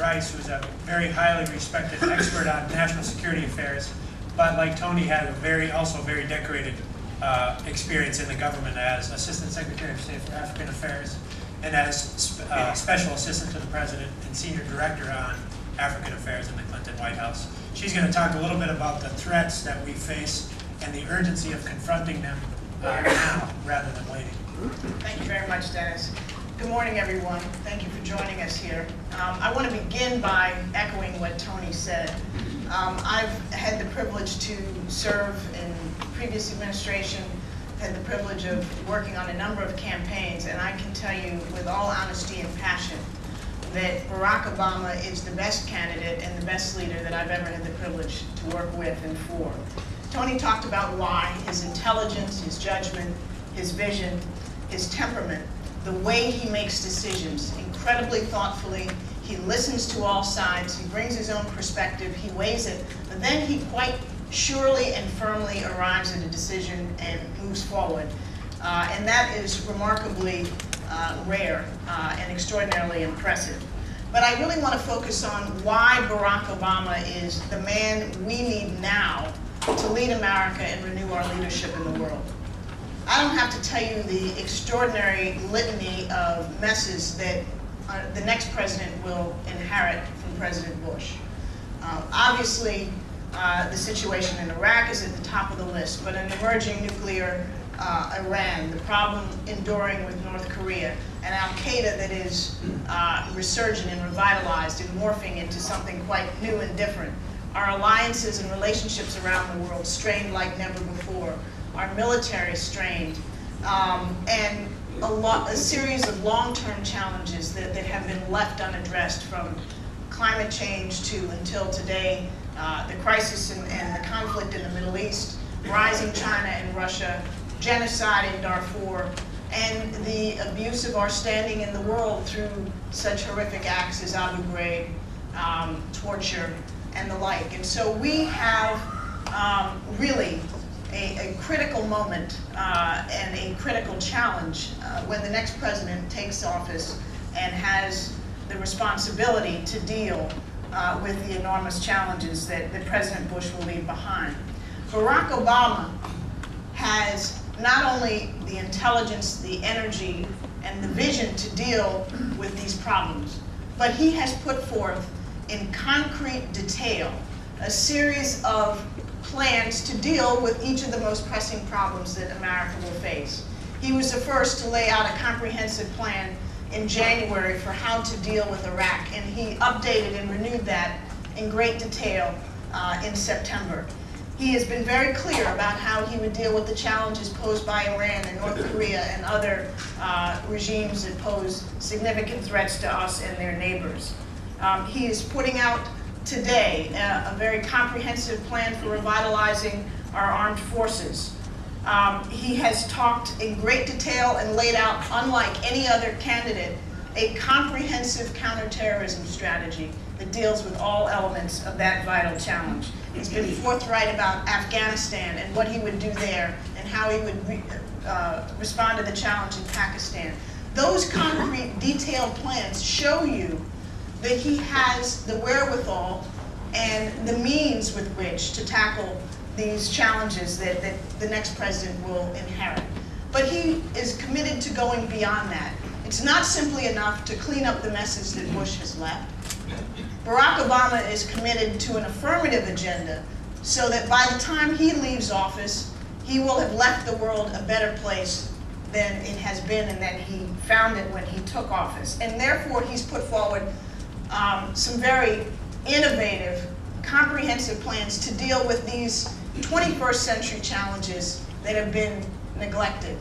Rice, who's a very highly respected expert on national security affairs, but like Tony had a also very decorated experience in the government as Assistant Secretary of State for African Affairs and as Special Assistant to the President and Senior Director on African Affairs in the Clinton White House. She's going to talk a little bit about the threats that we face and the urgency of confronting them now rather than waiting. Thank you very much, Dennis. Good morning, everyone. Thank you for joining us here. I want to begin by echoing what Tony said. I've had the privilege to serve in previous administration, had the privilege of working on a number of campaigns, and I can tell you with all honesty and passion that Barack Obama is the best candidate and the best leader that I've ever had the privilege to work with and for. Tony talked about why: his intelligence, his judgment, his vision, his temperament, the way he makes decisions, incredibly thoughtfully. He listens to all sides, he brings his own perspective, he weighs it, but then he quite surely and firmly arrives at a decision and moves forward. And that is remarkably rare and extraordinarily impressive. But I really want to focus on why Barack Obama is the man we need now to lead America and renew our leadership in the world. I don't have to tell you the extraordinary litany of messes that the next president will inherit from President Bush. Obviously, the situation in Iraq is at the top of the list, but an emerging nuclear Iran, the problem enduring with North Korea, and Al-Qaeda that is resurgent and revitalized and morphing into something quite new and different. Our alliances and relationships around the world strained like never before. Our military strained, and a series of long-term challenges that have been left unaddressed, from climate change to, until today, the crisis and the conflict in the Middle East, rising China and Russia, genocide in Darfur, and the abuse of our standing in the world through such horrific acts as Abu Ghraib, torture, and the like. And so we have really a critical moment and a critical challenge when the next president takes office and has the responsibility to deal with the enormous challenges that President Bush will leave behind. Barack Obama has not only the intelligence, the energy, and the vision to deal with these problems, but he has put forth in concrete detail a series of plans to deal with each of the most pressing problems that America will face. He was the first to lay out a comprehensive plan in January for how to deal with Iraq, and he updated and renewed that in great detail in September. He has been very clear about how he would deal with the challenges posed by Iran and North Korea and other regimes that pose significant threats to us and their neighbors. He is putting out today a very comprehensive plan for revitalizing our armed forces. He has talked in great detail and laid out, unlike any other candidate, a comprehensive counterterrorism strategy that deals with all elements of that vital challenge. He's been forthright about Afghanistan and what he would do there and how he would respond to the challenge in Pakistan. Those concrete, detailed plans show you that he has the wherewithal and the means with which to tackle these challenges that the next president will inherit. But he is committed to going beyond that. It's not simply enough to clean up the messes that Bush has left. Barack Obama is committed to an affirmative agenda so that by the time he leaves office, he will have left the world a better place than it has been and that he found it when he took office. And therefore, he's put forward some very innovative, comprehensive plans to deal with these 21st century challenges that have been neglected.